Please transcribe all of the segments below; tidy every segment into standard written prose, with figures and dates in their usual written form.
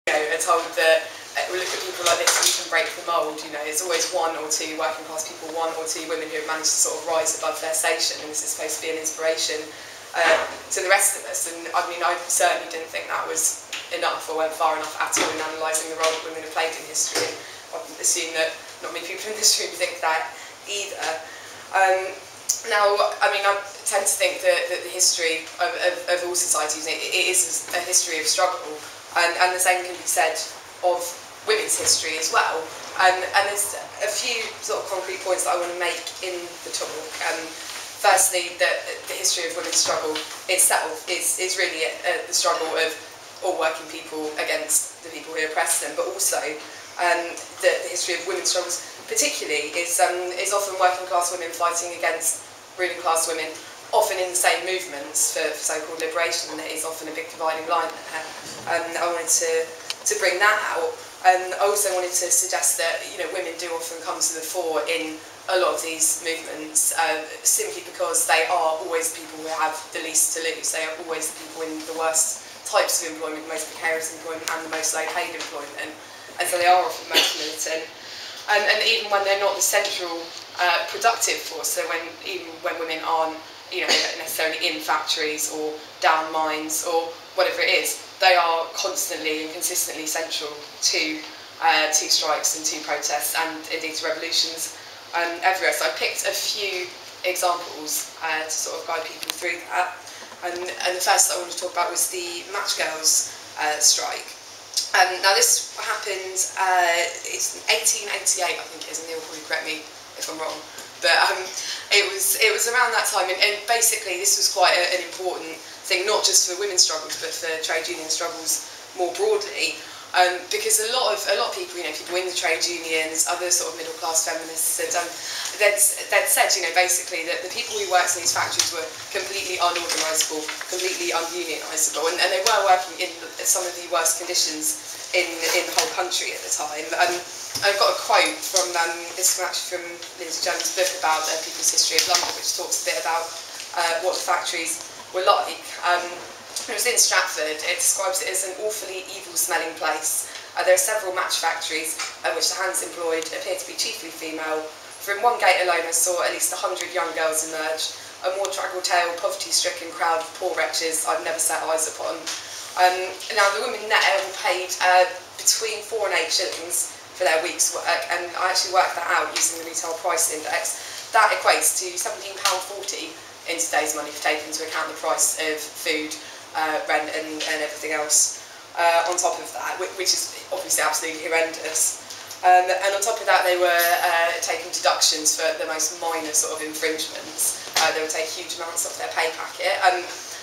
are told that we look at people like this and we can break the mould. There's always one or two working class people, one or two women who have managed to sort of rise above their station, and this is supposed to be an inspiration to the rest of us. And I mean, I certainly didn't think that was enough or went far enough at all in analysing the role that women have played in history. And I assume that not many people in this room think that either. Now, I mean, I tend to think that the history of all societies, it is a history of struggle, and the same can be said of women's history as well. And there's a few sort of concrete points that I want to make in the talk. Firstly, that the history of women's struggle itself is really the struggle of all working people against the people who oppress them, but also the history of women's struggles particularly is often working class women fighting against ruling class women, often in the same movements for so-called liberation, and there is often a big dividing line there. I wanted to bring that out. I also wanted to suggest that women do often come to the fore in a lot of these movements simply because they are always the people who have the least to lose. They are always the people in the worst types of employment, the most precarious employment and the most low paid employment, and so they are often most militant. And even when they're not the central productive force, so even when women aren't necessarily in factories or down mines or whatever it is, they are constantly and consistently central to strikes and to protests and indeed to revolutions everywhere. So I picked a few examples to sort of guide people through that. And the first that I wanted to talk about was the Match Girls strike. Now this happened, it's 1888 I think it is, and Neil will probably correct me if I'm wrong, but it was around that time, and basically this was quite an important thing, not just for women's struggles but for trade union struggles more broadly. Because a lot of people, people in the trade unions, other sort of middle class feminists, they'd said, basically that the people who worked in these factories were completely unorganisable, completely ununionisable, and they were working in some of the worst conditions in the whole country at the time. I've got a quote from this is actually from Lindsay Jones' book about People's History of London, which talks a bit about what the factories were like. It was in Stratford. It describes it as an awfully evil-smelling place. There are several match factories, which the hands employed appear to be chiefly female. From one gate alone I saw at least 100 young girls emerge, a more draggle-tailed, poverty-stricken crowd of poor wretches I've never set eyes upon. Now the women there were paid between 4 and 8 shillings for their week's work, and I actually worked that out using the retail price index. That equates to £17.40 in today's money, for taking into account the price of food, rent and everything else on top of that, which is obviously absolutely horrendous. And on top of that they were taking deductions for the most minor sort of infringements. They would take huge amounts off their pay packet.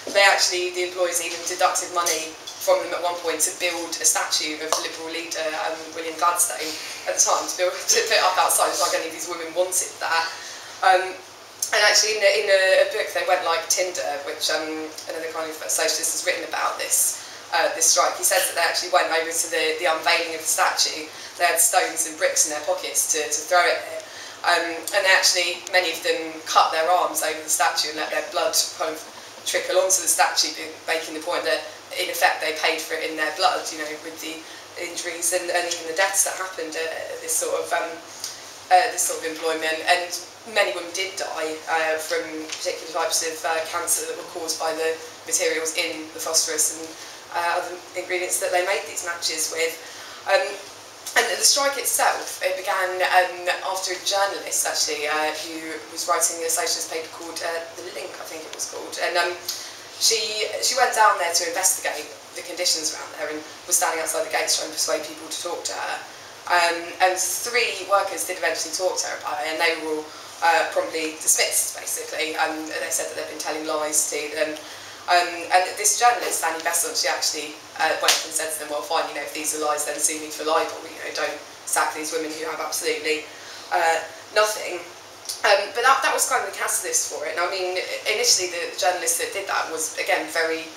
The employers even deducted money from them at one point to build a statue of the Liberal leader William Gladstone at the time, to put up outside. It's like any of these women wanted that. And actually in a book they went like Tinder, which another kind of socialist has written about this strike. He says that they actually went over to the unveiling of the statue. They had stones and bricks in their pockets to throw at it. And they actually, many of them cut their arms over the statue and let their blood kind of trickle onto the statue, making the point that in effect they paid for it in their blood, with the injuries and even the deaths that happened at this sort of employment. And many women did die from particular types of cancer that were caused by the materials in the phosphorus and other ingredients that they made these matches with. And the strike itself, it began after a journalist actually who was writing a socialist paper called The Link, I think it was called, and she went down there to investigate the conditions around there and was standing outside the gates trying to persuade people to talk to her. And 3 workers did eventually talk to her about it, and they were all promptly dismissed, basically. They said that they'd been telling lies to them. And this journalist, Annie Besant, she actually went and said to them, well fine, if these are lies then sue me for libel, don't sack these women who have absolutely nothing. But that was kind of the catalyst for it. And I mean, initially the journalist that did that was, again, very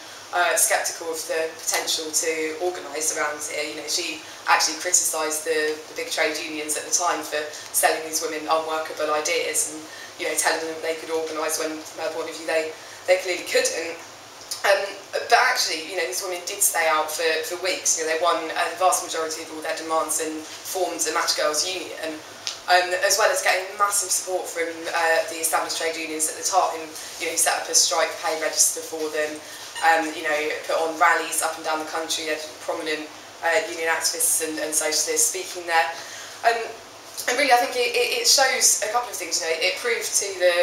sceptical of the potential to organise around here. She actually criticised the big trade unions at the time for selling these women unworkable ideas and telling them they could organise when, from her point of view, they clearly couldn't. But actually, these women did stay out for weeks. They won the vast majority of all their demands and formed the Match Girls Union, as well as getting massive support from the established trade unions at the time, who set up a strike pay register for them, put on rallies up and down the country. They had prominent union activists and socialists speaking there. And really, I think it shows a couple of things. It proved to the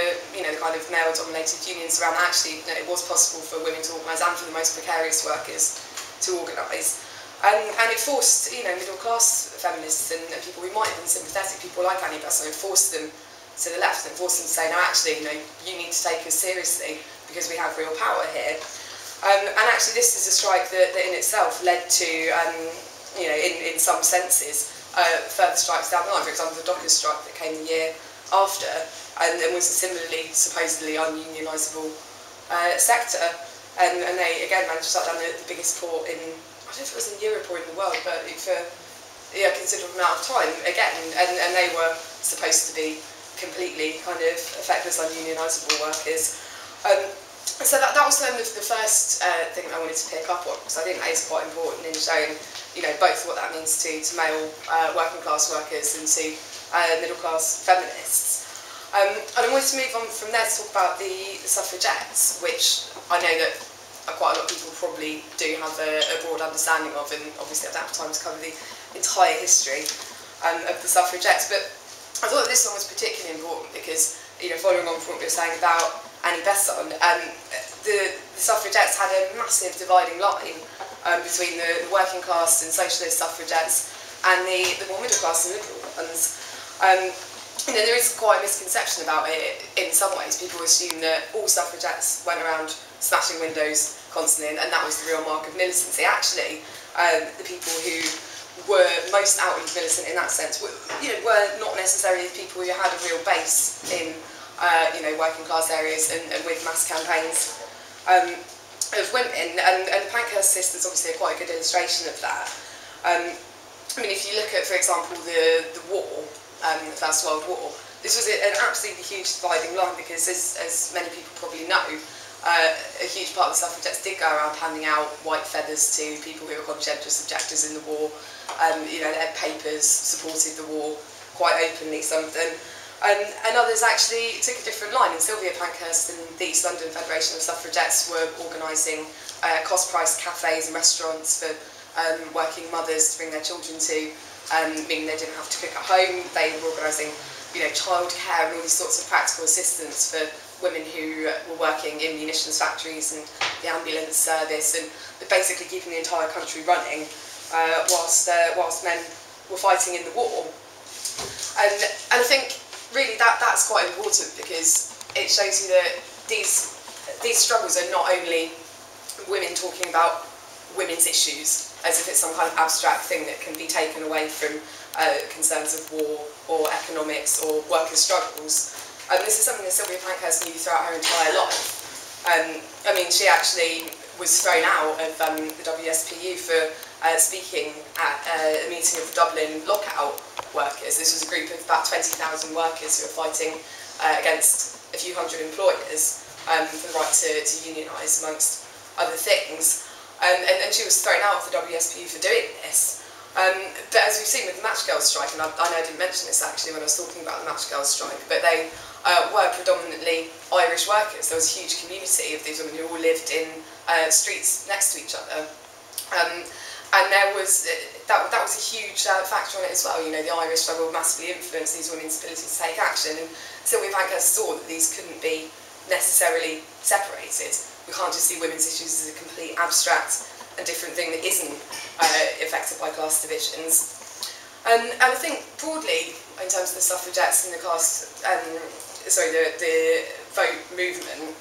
kind of male-dominated unions around that actually it was possible for women to organise, and for the most precarious workers to organise. And it forced middle-class feminists and people who might have been sympathetic, people like Elly Badcock, forced them to the left and forced them to say, no, actually, you need to take us seriously because we have real power here. And actually, this is a strike that in itself led to, in some senses, further strikes down the line. For example, the dockers' strike that came the year after, and was a similarly, supposedly ununionisable sector, and they again managed to shut down the biggest port in, I don't know if it was in Europe or in the world, but for a considerable amount of time again, and they were supposed to be completely kind of effectless ununionisable workers. So that was kind of the first thing I wanted to pick up on, because I think that is quite important in showing both what that means to male working class workers and to middle class feminists. And I wanted to move on from there to talk about the suffragettes, which I know that quite a lot of people probably do have a broad understanding of, and obviously I don't have time to cover the entire history of the suffragettes, but I thought that this one was particularly important because, following on from what we were saying about Elly Badcock, the suffragettes had a massive dividing line between the working class and socialist suffragettes and the more middle class and liberal ones. There is quite a misconception about it in some ways. People assume that all suffragettes went around smashing windows constantly, and that was the real mark of militancy. Actually, the people who were most outwardly militant in that sense were not necessarily the people who had a real base in working class areas and with mass campaigns of women, and the Pankhurst sisters obviously are quite a good illustration of that. If you look at, for example, the war, the First World War, this was an absolutely huge dividing line because, as many people probably know, a huge part of the suffragettes did go around handing out white feathers to people who were conscientious objectors in the war. Their papers supported the war quite openly, some of them. And others actually took a different line, and Sylvia Pankhurst and the East London Federation of Suffragettes were organising cost-price cafes and restaurants for working mothers to bring their children to, meaning they didn't have to cook at home. They were organising childcare and all these sorts of practical assistance for women who were working in munitions factories and the ambulance service, and basically keeping the entire country running whilst men were fighting in the war. And I think really that's quite important because it shows you that these struggles are not only women talking about women's issues as if it's some kind of abstract thing that can be taken away from concerns of war or economics or workers' struggles. This is something that Sylvia Pankhurst knew throughout her entire life. She actually was thrown out of the WSPU for speaking at a meeting of the Dublin lockout workers. This was a group of about 20,000 workers who were fighting against a few hundred employers for the right to unionise, amongst other things. And she was thrown out of the WSPU for doing this. But as we've seen with the Match Girls strike, and I know I didn't mention this actually when I was talking about the Match Girls strike, but they were predominantly Irish workers. There was a huge community of these women who all lived in streets next to each other. And there was that was a huge factor on it as well. The Irish struggle massively influenced these women's ability to take action, and Sylvia Pankhurst saw that these couldn't be necessarily separated. We can't just see women's issues as a complete abstract and different thing that isn't affected by class divisions. And I think broadly, in terms of the suffragettes and the the vote movement,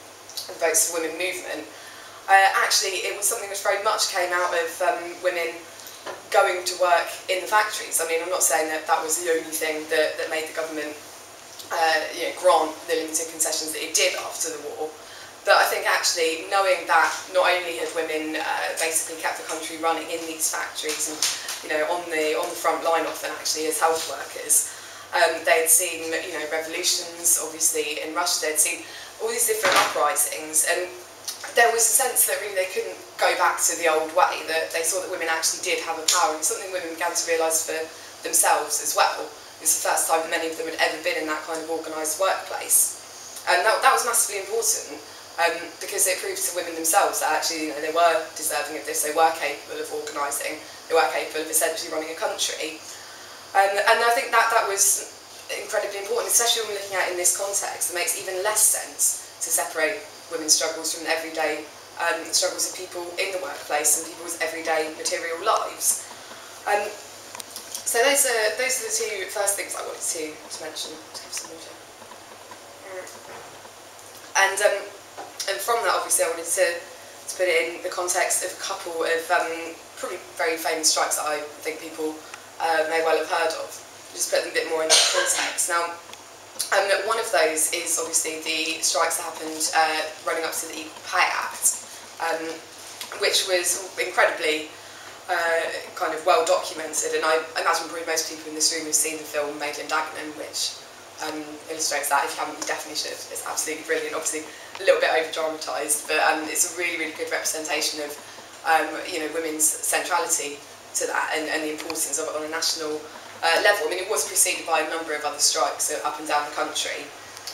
the Votes for Women movement, actually it was something which very much came out of women going to work in the factories. I'm not saying that was the only thing that made the government grant the limited concessions that it did after the war. But I think actually knowing that not only had women basically kept the country running in these factories and on the front line often actually as health workers, they'd seen revolutions obviously in Russia, they'd seen all these different uprisings, and there was a sense that really they couldn't go back to the old way, that they saw that women actually did have a power, and it's something women began to realise for themselves as well. It was the first time that many of them had ever been in that kind of organised workplace. And that was massively important, because it proved to women themselves that actually, they were deserving of this, they were capable of organising, they were capable of essentially running a country. And I think that was incredibly important, especially when we're looking at it in this context. It makes even less sense to separate women's struggles from everyday struggles of people in the workplace and people's everyday material lives. So those are the two first things I wanted to mention. And from that, obviously, I wanted to put it in the context of a couple of probably very famous strikes that I think people may well have heard of. Just put them a bit more into context. Now, one of those is obviously the strikes that happened running up to the Equal Pay Act, which was incredibly kind of well documented, and I imagine probably most people in this room have seen the film Made in Dagenham, which illustrates that. If you haven't, you definitely should. It's absolutely brilliant. Obviously, a little bit over-dramatised, but it's a really, really good representation of women's centrality to that and the importance of it on a national level. I mean, it was preceded by a number of other strikes up and down the country.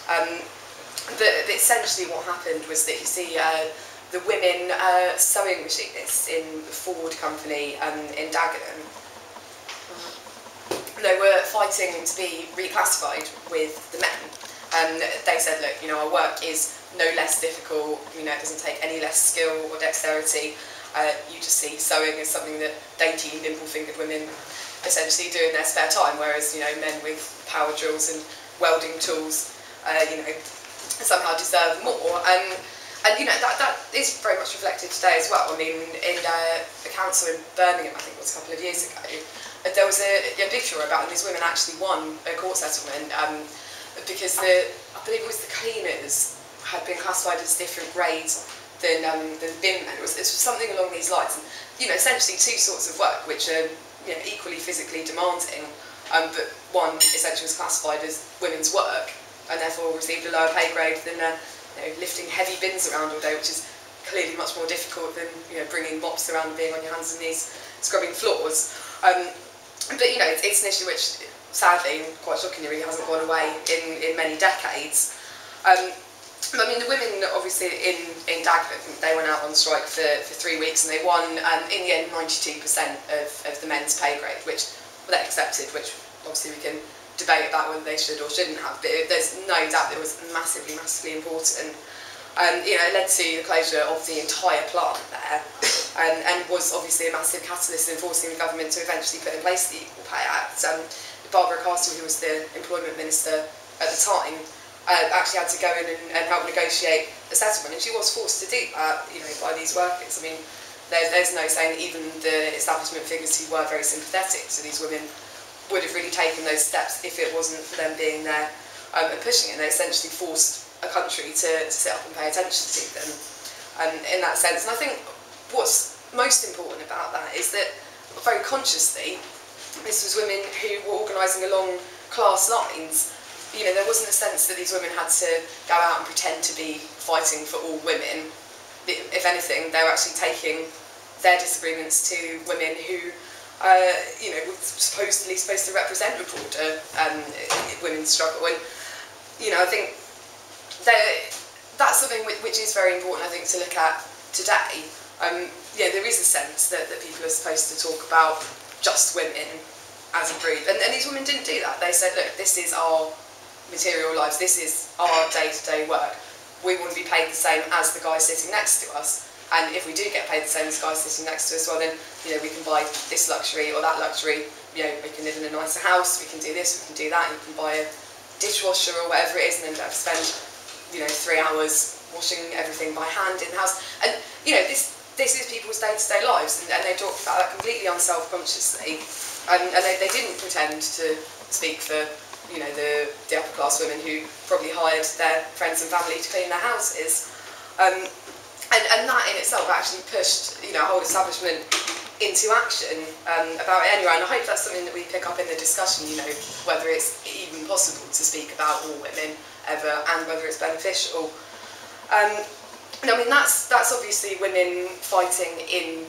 But essentially what happened was that you see the women sewing machinists in the Ford company in Dagenham, they were fighting to be reclassified with the men. And they said, look, our work is no less difficult, it doesn't take any less skill or dexterity. You just see sewing as something that dainty, nimble-fingered women essentially do in their spare time, whereas, men with power drills and welding tools, somehow deserve more. And that is very much reflected today as well. I mean, in a council in Birmingham, I think it was a couple of years ago, there was a big furore about it, and these women actually won a court settlement because I believe it was the cleaners had been classified as different grades than bin men. It was something along these lines. And, essentially two sorts of work which are equally physically demanding, but one essentially was classified as women's work and therefore received a lower pay grade than lifting heavy bins around all day, which is clearly much more difficult than bringing mops around and being on your hands and knees scrubbing floors. But it's an issue which sadly, quite shockingly, really hasn't gone away in many decades. I mean, the women obviously in Dagenham, they went out on strike for 3 weeks and they won in the end 92% of the men's pay grade, which they accepted, which obviously we can debate about whether they should or shouldn't have, but there's no doubt it was massively, massively important. It led to the closure of the entire plant there, and was obviously a massive catalyst in forcing the government to eventually put in place the Equal Pay Act. Barbara Castle, who was the employment minister at the time, actually had to go in and help negotiate a settlement, and she was forced to do that, by these workers. I mean, there's no saying that even the establishment figures who were very sympathetic to these women would have really taken those steps if it wasn't for them being there and pushing it. And they essentially forced a country to sit up and pay attention to them in that sense. And I think what's most important about that is that very consciously this was women who were organising along class lines. There wasn't a sense that these women had to go out and pretend to be fighting for all women. If anything, they were actually taking their disagreements to women who were supposed to represent a broader women's struggle. And I think that's something which is very important, I think, to look at today. There is a sense that people are supposed to talk about just women as a group, and these women didn't do that. They said, look, this is our material lives, this is our day-to-day work. We want to be paid the same as the guy sitting next to us, and if we do get paid the same as the guy sitting next to us, well then, we can buy this luxury or that luxury, we can live in a nicer house, we can do this, we can do that, you can buy a dishwasher or whatever it is, and then don't have to spend 3 hours washing everything by hand in the house. And this is people's day-to-day lives, and they talk about that completely unself-consciously, and they didn't pretend to speak for the upper class women who probably hired their friends and family to clean their houses, and that in itself actually pushed a whole establishment into action about it anyway. And I hope that's something that we pick up in the discussion, whether it's even possible to speak about all women ever and whether it's beneficial. And I mean, that's obviously women fighting in,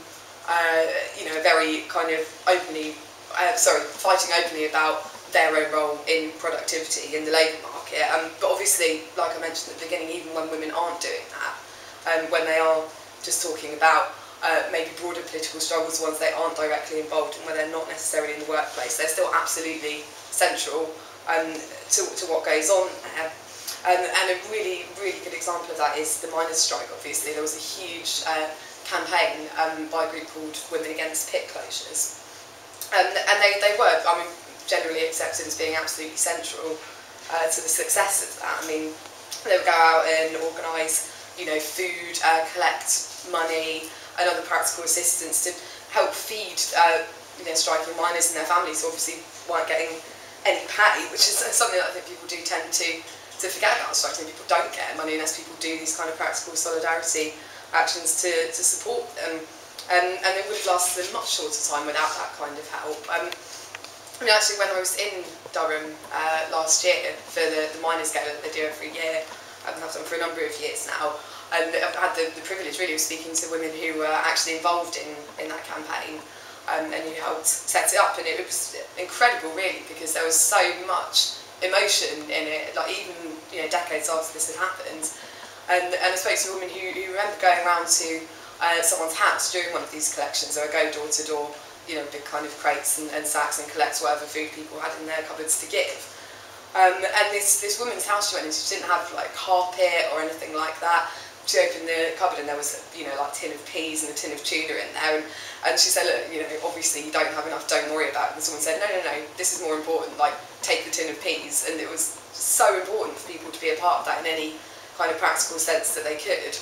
you know, very kind of openly, fighting openly about their own role in productivity in the labour market. But obviously, like I mentioned at the beginning, even when women aren't doing that, when they are just talking about maybe broader political struggles, ones they aren't directly involved in, where they're not necessarily in the workplace, they're still absolutely central to what goes on there. And a really, really good example of that is the miners' strike, obviously. There was a huge campaign by a group called Women Against Pit Closures. And they were, I mean, generally accepted as being absolutely central to the success of that. I mean, they would go out and organise, you know, food, collect money and other practical assistance to help feed, you know, striking miners and their families who obviously weren't getting any pay, which is something that I think people do tend to forget about striking. People don't get money unless people do these kind of practical solidarity actions to support them. And they would have lasted a much shorter time without that kind of help. I mean, actually, when I was in Durham last year for the miners' gala that they do every year, and have done for a number of years now, and I've had the privilege really of speaking to women who were actually involved in that campaign and who helped set it up, and it was incredible really, because there was so much emotion in it, like even, you know, decades after this had happened. And I spoke to a woman who remember going around to someone's house during one of these collections. They would go door to door, you know, big kind of crates and sacks, and collect whatever food people had in their cupboards to give. And this woman's house she went into, she didn't have like carpet or anything like that. She opened the cupboard and there was, you know, like a tin of peas and a tin of tuna in there, and she said, look, you know, obviously you don't have enough, don't worry about it. And someone said, no, this is more important, like take the tin of peas. And it was so important for people to be a part of that in any kind of practical sense that they could.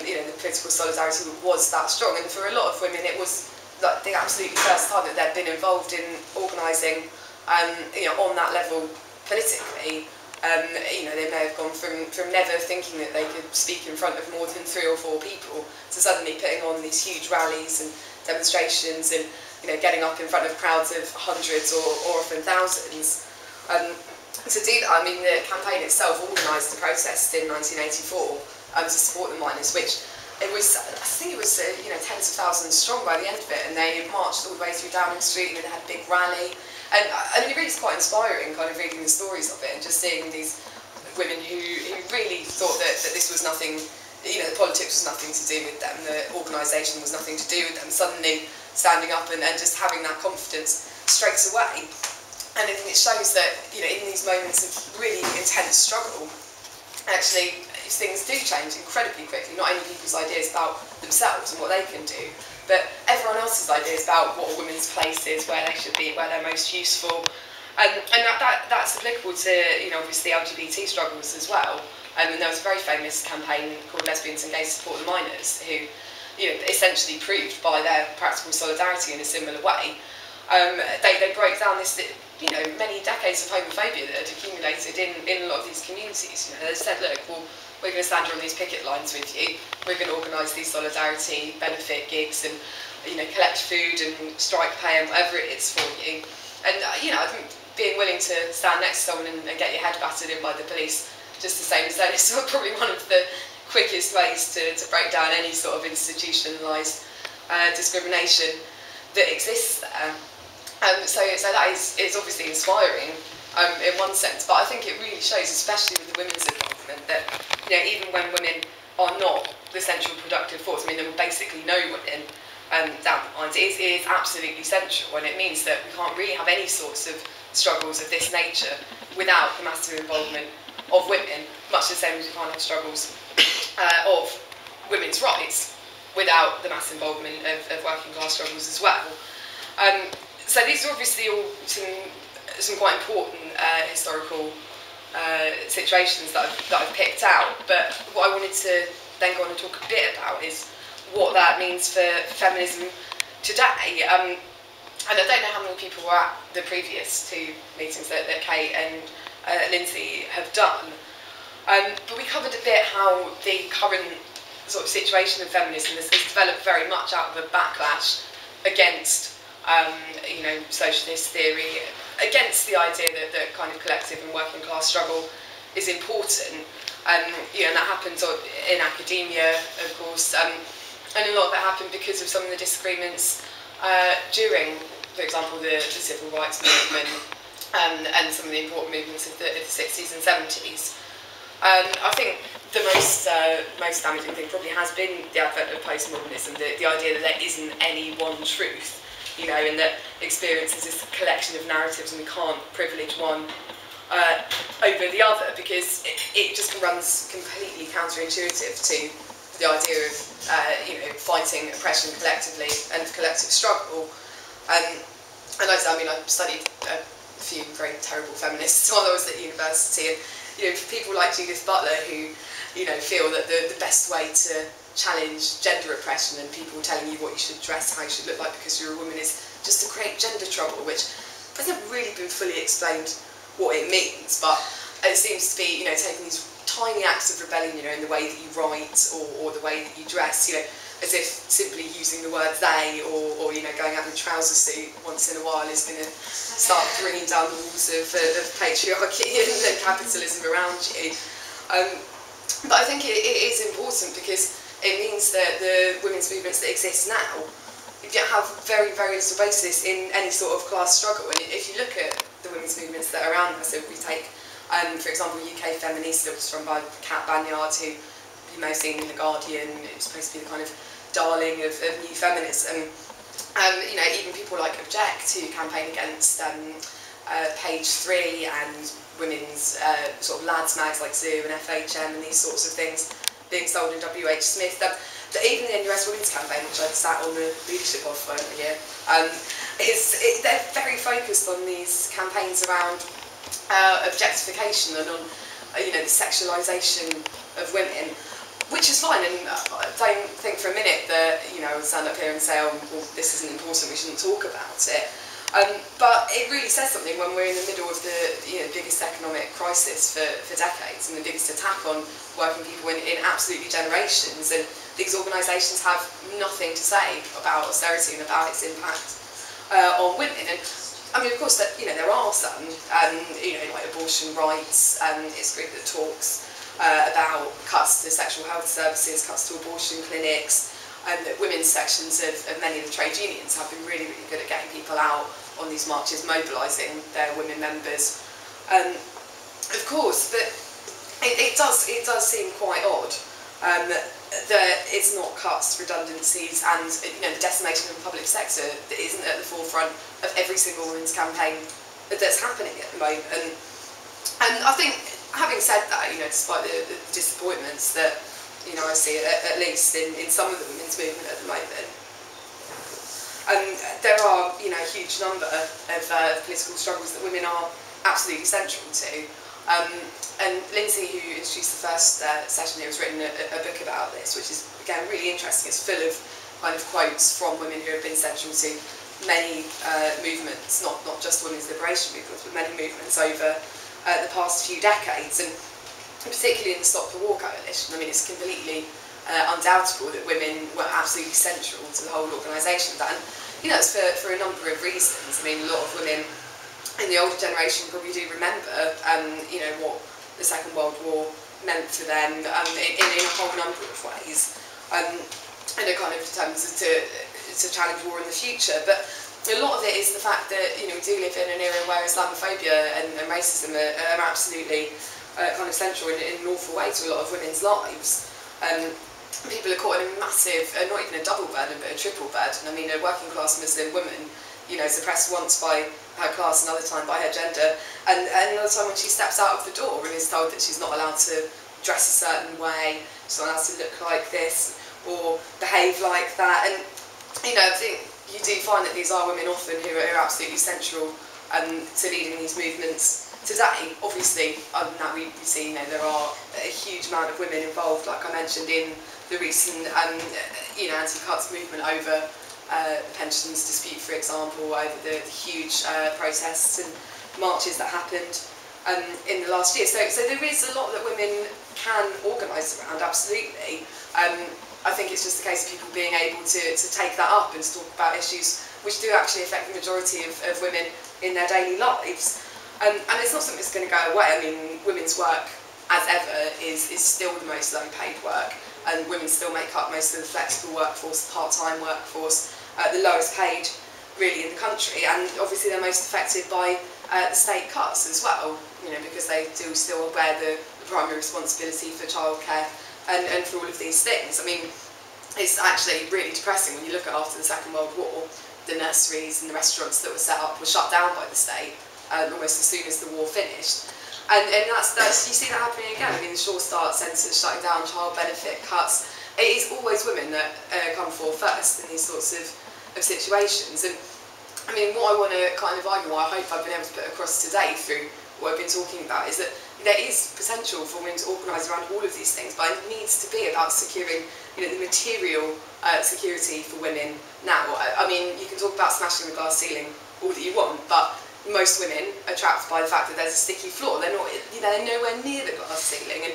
You know, the political solidarity was that strong, and for a lot of women it was like the absolutely first time that they'd been involved in organising, you know, on that level politically. You know, they may have gone from never thinking that they could speak in front of more than 3 or 4 people to suddenly putting on these huge rallies and demonstrations and, you know, getting up in front of crowds of hundreds or often thousands. To do that, I mean, the campaign itself organised the protest in 1984 to support the miners, which it was, I think it was, you know, tens of thousands strong by the end of it, and they marched all the way through Downing Street, and they had a big rally. And I mean, it really is quite inspiring, kind of reading the stories of it and just seeing these women who really thought that this was nothing, you know, the politics was nothing to do with them, the organisation was nothing to do with them, suddenly standing up and just having that confidence straight away. And I think it shows that, you know, in these moments of really intense struggle, actually things do change incredibly quickly, not only people's ideas about themselves and what they can do, but everyone else's ideas about what a woman's place is, where they should be, where they're most useful. And that's applicable to, you know, obviously LGBT struggles as well. And there was a very famous campaign called Lesbians and Gays Support the Miners, who, you know, essentially proved by their practical solidarity in a similar way. They broke down this, you know, many decades of homophobia that had accumulated in a lot of these communities. You know, they said, look, well, we're going to stand on these picket lines with you. We're going to organise these solidarity benefit gigs and, you know, collect food and strike pay and whatever it is for you. And, you know, I think being willing to stand next to someone and get your head battered in by the police just the same as that is probably one of the quickest ways to break down any sort of institutionalised discrimination that exists there. So that is obviously inspiring in one sense, but I think it really shows, especially with the women's involvement, that, you know, even when women are not the central productive force, I mean, there are basically no women down the lines, it is absolutely central, and it means that we can't really have any sorts of struggles of this nature without the massive involvement of women, much the same as we can't have struggles of women's rights without the mass involvement of working class struggles as well. So these are obviously all some quite important historical situations that I've picked out, but what I wanted to then go on and talk a bit about is what that means for feminism today. And I don't know how many people were at the previous 2 meetings that Kate and Lindsay have done, but we covered a bit how the current sort of situation of feminism has developed very much out of a backlash against you know, socialist theory, against the idea that kind of collective and working class struggle is important. You know, and that happens in academia, of course, and a lot of that happened because of some of the disagreements during, for example, the civil rights movement and some of the important movements of the 60s and 70s. I think the most damaging thing probably has been the advent of postmodernism, the idea that there isn't any one truth, you know, and that experience is this collection of narratives and we can't privilege one over the other, because it just runs completely counterintuitive to the idea of you know, fighting oppression collectively and collective struggle. And I mean, I studied a few very terrible feminists while I was at university, and you know, for people like Judith Butler who, you know, feel that the best way to challenge gender oppression and people telling you what you should dress, how you should look like because you're a woman, is just to create gender trouble, which has never really been fully explained what it means, but it seems to be, you know, taking these tiny acts of rebellion, you know, in the way that you write or the way that you dress, you know, as if simply using the word they or you know, going out in a trouser suit once in a while is going to start bringing down the walls of patriarchy and capitalism around you. But I think it is important because it means that the women's movements that exist now have very, very little basis in any sort of class struggle. And if you look at the women's movements that are around us, if we take, for example, UK Feminista, which was run by Kat Banyard, who you may have seen in The Guardian, it's supposed to be the kind of darling of new feminism. You know, even people like Object, who campaign against Page 3 and women's sort of lads mags like Zoo and FHM and these sorts of things being sold in WH Smith. Even the NUS Women's Campaign, which I'd sat on the leadership of for a year, they're very focused on these campaigns around objectification and on you know, the sexualisation of women, which is fine, and don't think for a minute that, you know, I would stand up here and say, oh, well, this isn't important, we shouldn't talk about it. But it really says something when we're in the middle of the, you know, biggest economic crisis for decades and the biggest attack on working people in absolutely generations, and these organisations have nothing to say about austerity and about its impact on women. And I mean, of course, that, you know, there are some, you know, like abortion rights. It's a group that talks about cuts to sexual health services, cuts to abortion clinics, and that women's sections of many of the trade unions have been really, really good at getting people out on these marches, mobilising their women members. Of course, but it does seem quite odd that it's not cuts, redundancies, and, you know, the decimation of the public sector that isn't at the forefront of every single women's campaign that's happening at the moment. And I think, having said that, you know, despite the disappointments that, you know, I see at least in some of the women's movement at the moment, there are, you know, a huge number of political struggles that women are absolutely central to. And Lindsay, who introduced the first session here, has written a book about this, which is, again, really interesting. It's full of kind of quotes from women who have been central to many movements, not just women's liberation movements, but many movements over the past few decades, and particularly in the Stop the War coalition. I mean, it's completely undoubtable that women were absolutely central to the whole organisation of that. And, you know, it's for a number of reasons. I mean, a lot of women in the older generation probably do remember, you know, what the Second World War meant for them in a whole number of ways, and are kind of determined to challenge war in the future. But a lot of it is the fact that, you know, we do live in an era where Islamophobia and racism are absolutely kind of central in an awful way to a lot of women's lives. People are caught in a massive, not even a double burden, but a triple burden. I mean, a working class Muslim woman, you know, is oppressed once by her class, another time by her gender, and another time when she steps out of the door and is told that she's not allowed to dress a certain way, she's not allowed to look like this or behave like that. And, you know, I think you do find that these are women often who are absolutely central to leading these movements today. Obviously, now we see, you know, there are a huge amount of women involved, like I mentioned, in the recent, you know, anti-cuts movement over the pensions dispute, for example, over the huge protests and marches that happened in the last year. So there is a lot that women can organise around, absolutely. I think it's just a case of people being able to take that up and to talk about issues which do actually affect the majority of women in their daily lives. And it's not something that's going to go away. I mean, women's work as ever, is still the most low paid work, and women still make up most of the flexible workforce, part-time workforce, the lowest paid really in the country, and obviously they're most affected by the state cuts as well, you know, because they do still bear the primary responsibility for childcare and for all of these things. I mean, it's actually really depressing when you look at after the Second World War, the nurseries and the restaurants that were set up were shut down by the state almost as soon as the war finished. And that's you see that happening again. I mean, the Sure Start centres shutting down, child benefit cuts. It is always women that come forward first in these sorts of situations. And I mean, what I want to kind of argue, what I hope I've been able to put across today through what I've been talking about, is that there is potential for women to organise around all of these things, but it needs to be about securing, you know, the material security for women now. I mean, you can talk about smashing the glass ceiling all that you want, but most women are trapped by the fact that there's a sticky floor. They're not, you know, they're nowhere near the glass ceiling, and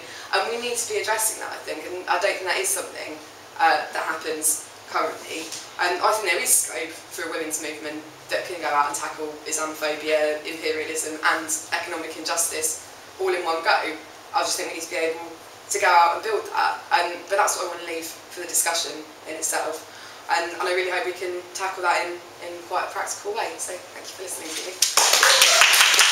we need to be addressing that, I think. And I don't think that is something that happens currently. And I think there is scope for a women's movement that can go out and tackle Islamophobia, imperialism, and economic injustice all in one go. I just think we need to be able to go out and build that. But that's what I want to leave for the discussion in itself. And I really hope we can tackle that in quite a practical way. So thank you for listening to me.